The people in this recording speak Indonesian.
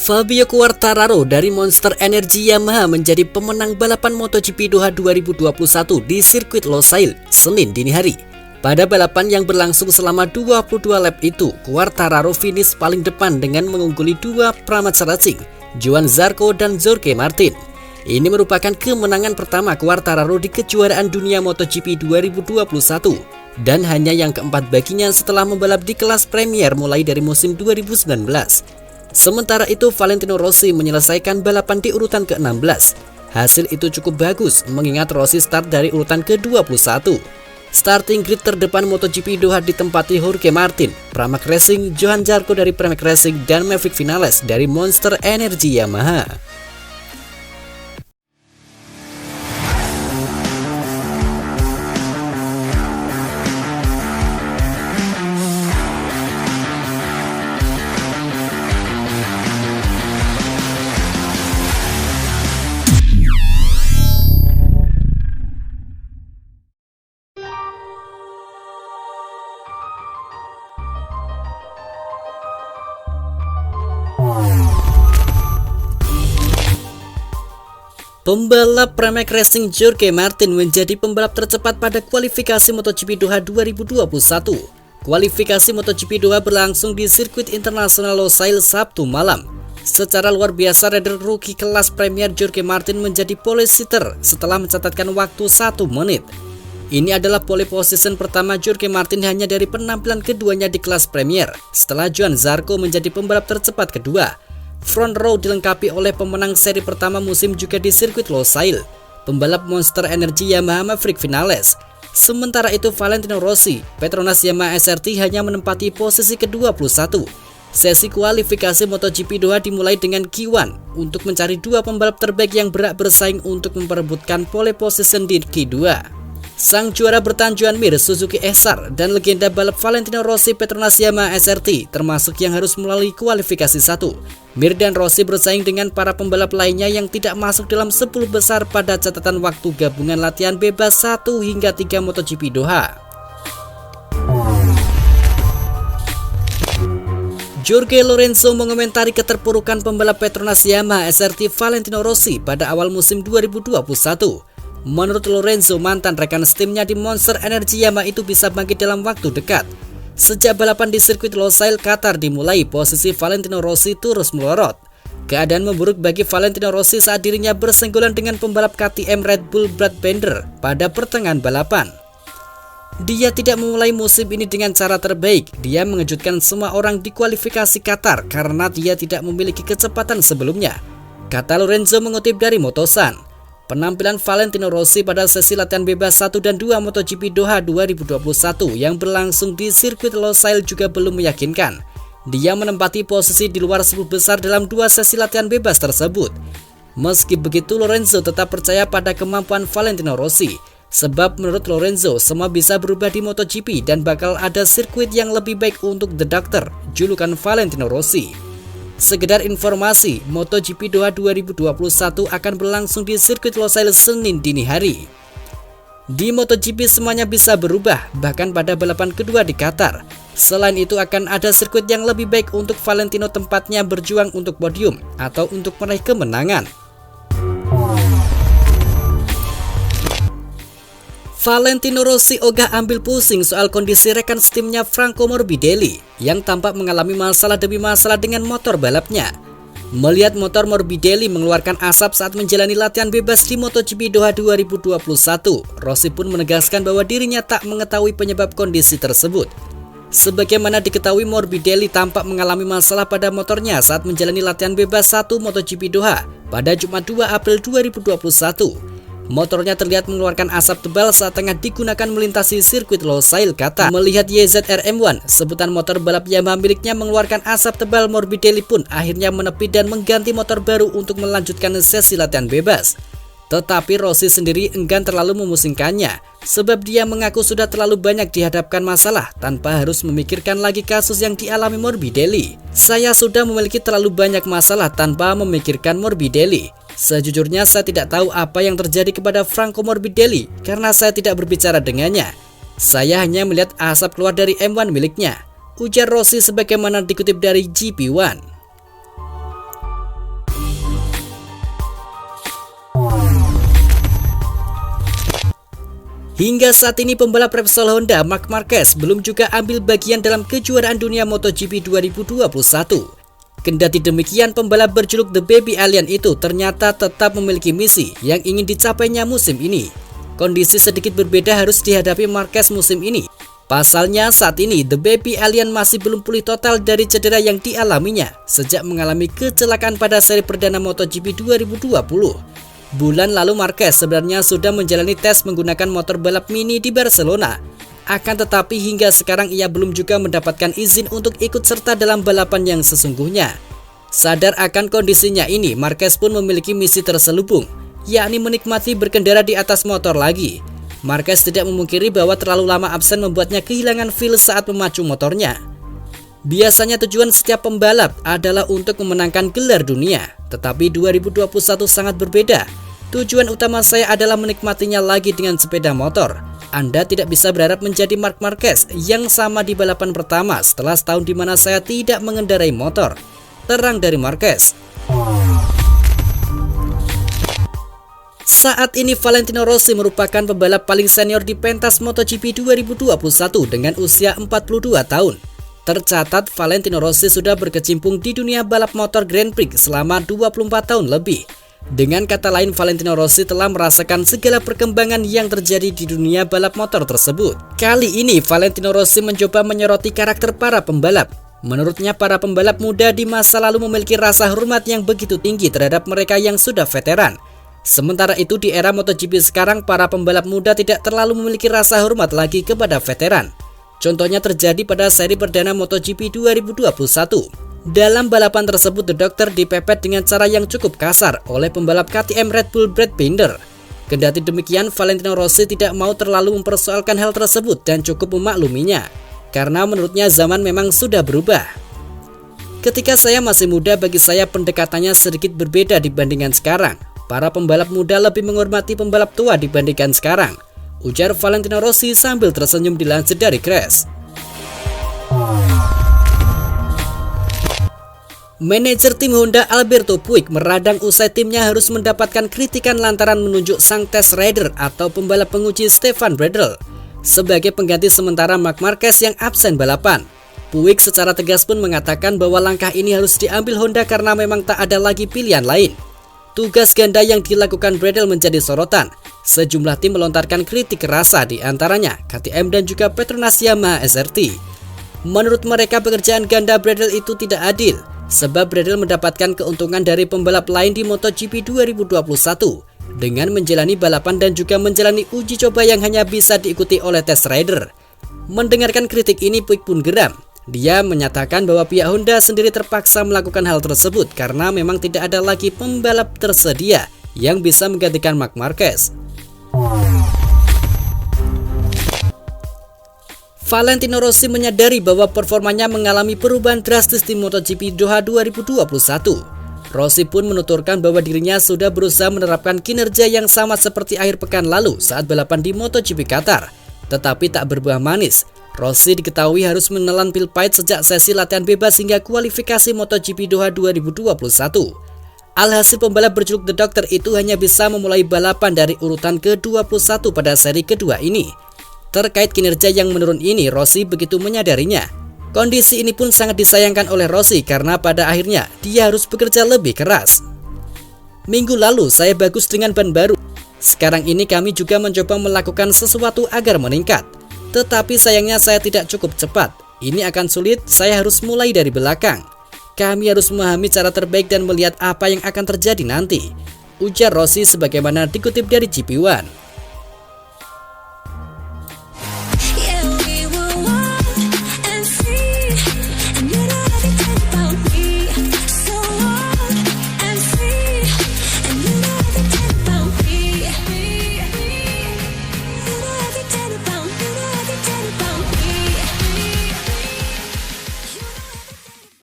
Fabio Quartararo dari Monster Energy Yamaha menjadi pemenang balapan MotoGP Doha 2021 di sirkuit Losail, Senin dini hari. Pada balapan yang berlangsung selama 22 lap itu, Quartararo finish paling depan dengan mengungguli dua pramaca racing, Johann Zarco dan Jorge Martin. Ini merupakan kemenangan pertama Quartararo di kejuaraan dunia MotoGP 2021 dan hanya yang keempat baginya setelah membalap di kelas Premier mulai dari musim 2019. Sementara itu, Valentino Rossi menyelesaikan balapan di urutan ke-16. Hasil itu cukup bagus mengingat Rossi start dari urutan ke-21. Starting grid terdepan MotoGP Doha ditempati Jorge Martin, Pramac Racing, Johann Zarco dari Pramac Racing, dan Maverick Vinales dari Monster Energy Yamaha. Pembalap Pramac Racing Jorge Martin menjadi pembalap tercepat pada kualifikasi MotoGP Doha 2021. Kualifikasi MotoGP Doha berlangsung di sirkuit internasional Losail Sabtu malam. Secara luar biasa, rider rookie kelas Premier Jorge Martin menjadi pole sitter setelah mencatatkan waktu 1 menit. Ini adalah pole position pertama Jorge Martin hanya dari penampilan keduanya di kelas Premier, setelah Johann Zarco menjadi pembalap tercepat kedua. Front row dilengkapi oleh pemenang seri pertama musim juga di sirkuit Losail, pembalap Monster Energy Yamaha Maverick Vinales. Sementara itu, Valentino Rossi, Petronas Yamaha SRT hanya menempati posisi ke-21. Sesi kualifikasi MotoGP Doha dimulai dengan Q1 untuk mencari dua pembalap terbaik yang berhak bersaing untuk memperebutkan pole position di Q2. Sang juara bertahan Joan Mir, Suzuki SR, dan legenda balap Valentino Rossi Petronas Yamaha SRT termasuk yang harus melalui kualifikasi 1. Mir dan Rossi bersaing dengan para pembalap lainnya yang tidak masuk dalam 10 besar pada catatan waktu gabungan latihan bebas 1 hingga 3 MotoGP Doha. Jorge Lorenzo mengomentari keterpurukan pembalap Petronas Yamaha SRT Valentino Rossi pada awal musim 2021. Menurut Lorenzo, mantan rekan setimnya di Monster Energy Yamaha itu bisa bangkit dalam waktu dekat. Sejak balapan di sirkuit Losail Qatar dimulai, posisi Valentino Rossi terus melorot. Keadaan memburuk bagi Valentino Rossi saat dirinya bersenggolan dengan pembalap KTM Red Bull Brad Binder pada pertengahan balapan. Dia tidak memulai musim ini dengan cara terbaik. Dia mengejutkan semua orang di kualifikasi Qatar karena dia tidak memiliki kecepatan sebelumnya, kata Lorenzo mengutip dari Motosan. Penampilan Valentino Rossi pada sesi latihan bebas 1 dan 2 MotoGP Doha 2021 yang berlangsung di sirkuit Losail juga belum meyakinkan. Dia menempati posisi di luar 10 besar dalam 2 sesi latihan bebas tersebut. Meski begitu, Lorenzo tetap percaya pada kemampuan Valentino Rossi. Sebab menurut Lorenzo, semua bisa berubah di MotoGP dan bakal ada sirkuit yang lebih baik untuk The Doctor, julukan Valentino Rossi. Sekedar informasi, MotoGP Doha 2021 akan berlangsung di sirkuit Losail Senin dini hari. Di MotoGP semuanya bisa berubah, bahkan pada balapan kedua di Qatar. Selain itu akan ada sirkuit yang lebih baik untuk Valentino, tempatnya berjuang untuk podium atau untuk meraih kemenangan. Valentino Rossi ogah ambil pusing soal kondisi rekan setimnya Franco Morbidelli yang tampak mengalami masalah demi masalah dengan motor balapnya. Melihat motor Morbidelli mengeluarkan asap saat menjalani latihan bebas di MotoGP Doha 2021, Rossi pun menegaskan bahwa dirinya tak mengetahui penyebab kondisi tersebut. Sebagaimana diketahui, Morbidelli tampak mengalami masalah pada motornya saat menjalani latihan bebas 1 MotoGP Doha pada Jumat 2 April 2021. Motornya terlihat mengeluarkan asap tebal saat tengah digunakan melintasi sirkuit Losail Qatar. Melihat YZR M1, sebutan motor balap Yamaha miliknya mengeluarkan asap tebal, Morbidelli pun akhirnya menepi dan mengganti motor baru untuk melanjutkan sesi latihan bebas. Tetapi Rossi sendiri enggan terlalu memusingkannya, sebab dia mengaku sudah terlalu banyak dihadapkan masalah tanpa harus memikirkan lagi kasus yang dialami Morbidelli. Saya sudah memiliki terlalu banyak masalah tanpa memikirkan Morbidelli. Sejujurnya saya tidak tahu apa yang terjadi kepada Franco Morbidelli karena saya tidak berbicara dengannya. Saya hanya melihat asap keluar dari M1 miliknya, ujar Rossi sebagaimana dikutip dari GP1. Hingga saat ini pembalap Repsol Honda Marc Marquez belum juga ambil bagian dalam kejuaraan dunia MotoGP 2021. Kendati demikian, pembalap berjuluk The Baby Alien itu ternyata tetap memiliki misi yang ingin dicapainya musim ini. Kondisi sedikit berbeda harus dihadapi Marquez musim ini. Pasalnya saat ini The Baby Alien masih belum pulih total dari cedera yang dialaminya sejak mengalami kecelakaan pada seri perdana MotoGP 2020. Bulan lalu Marquez sebenarnya sudah menjalani tes menggunakan motor balap mini di Barcelona. Akan tetapi hingga sekarang ia belum juga mendapatkan izin untuk ikut serta dalam balapan yang sesungguhnya. Sadar akan kondisinya ini, Marquez pun memiliki misi terselubung, yakni menikmati berkendara di atas motor lagi. Marquez tidak memungkiri bahwa terlalu lama absen membuatnya kehilangan feel saat memacu motornya. Biasanya tujuan setiap pembalap adalah untuk memenangkan gelar dunia, tetapi 2021 sangat berbeda. Tujuan utama saya adalah menikmatinya lagi dengan sepeda motor. Anda tidak bisa berharap menjadi Marc Marquez yang sama di balapan pertama setelah setahun di mana saya tidak mengendarai motor, terang dari Marquez. Saat ini Valentino Rossi merupakan pembalap paling senior di pentas MotoGP 2021 dengan usia 42 tahun. Tercatat Valentino Rossi sudah berkecimpung di dunia balap motor Grand Prix selama 24 tahun lebih. Dengan kata lain, Valentino Rossi telah merasakan segala perkembangan yang terjadi di dunia balap motor tersebut. Kali ini Valentino Rossi mencoba menyoroti karakter para pembalap. Menurutnya para pembalap muda di masa lalu memiliki rasa hormat yang begitu tinggi terhadap mereka yang sudah veteran. Sementara itu di era MotoGP sekarang para pembalap muda tidak terlalu memiliki rasa hormat lagi kepada veteran. Contohnya terjadi pada seri perdana MotoGP 2021. Dalam balapan tersebut, The Doctor dipepet dengan cara yang cukup kasar oleh pembalap KTM Red Bull Brad Binder. Kendati demikian, Valentino Rossi tidak mau terlalu mempersoalkan hal tersebut dan cukup memakluminya, karena menurutnya zaman memang sudah berubah. Ketika saya masih muda, bagi saya pendekatannya sedikit berbeda dibandingkan sekarang. Para pembalap muda lebih menghormati pembalap tua dibandingkan sekarang, ujar Valentino Rossi sambil tersenyum dilansir dari Crash. Manajer tim Honda Alberto Puig meradang usai timnya harus mendapatkan kritikan lantaran menunjuk sang test rider atau pembalap penguji Stefan Bradl sebagai pengganti sementara Marc Marquez yang absen balapan. Puig secara tegas pun mengatakan bahwa langkah ini harus diambil Honda karena memang tak ada lagi pilihan lain. Tugas ganda yang dilakukan Bradl menjadi sorotan. Sejumlah tim melontarkan kritik rasa, di antaranya KTM dan juga Petronas Yamaha SRT. Menurut mereka pekerjaan ganda Bradl itu tidak adil, sebab Bradl mendapatkan keuntungan dari pembalap lain di MotoGP 2021 dengan menjalani balapan dan juga menjalani uji coba yang hanya bisa diikuti oleh test rider. Mendengarkan kritik ini, Puig pun geram. Dia menyatakan bahwa pihak Honda sendiri terpaksa melakukan hal tersebut karena memang tidak ada lagi pembalap tersedia yang bisa menggantikan Marc Marquez. Valentino Rossi menyadari bahwa performanya mengalami perubahan drastis di MotoGP Doha 2021. Rossi pun menuturkan bahwa dirinya sudah berusaha menerapkan kinerja yang sama seperti akhir pekan lalu saat balapan di MotoGP Qatar, tetapi tak berbuah manis. Rossi diketahui harus menelan pil pahit sejak sesi latihan bebas hingga kualifikasi MotoGP Doha 2021. Alhasil pembalap berjuluk The Doctor itu hanya bisa memulai balapan dari urutan ke-21 pada seri kedua ini. Terkait kinerja yang menurun ini, Rossi begitu menyadarinya. Kondisi ini pun sangat disayangkan oleh Rossi karena pada akhirnya dia harus bekerja lebih keras. Minggu lalu saya bagus dengan ban baru. Sekarang ini kami juga mencoba melakukan sesuatu agar meningkat. Tetapi sayangnya saya tidak cukup cepat. Ini akan sulit, saya harus mulai dari belakang. Kami harus memahami cara terbaik dan melihat apa yang akan terjadi nanti, ujar Rossi sebagaimana dikutip dari GP1.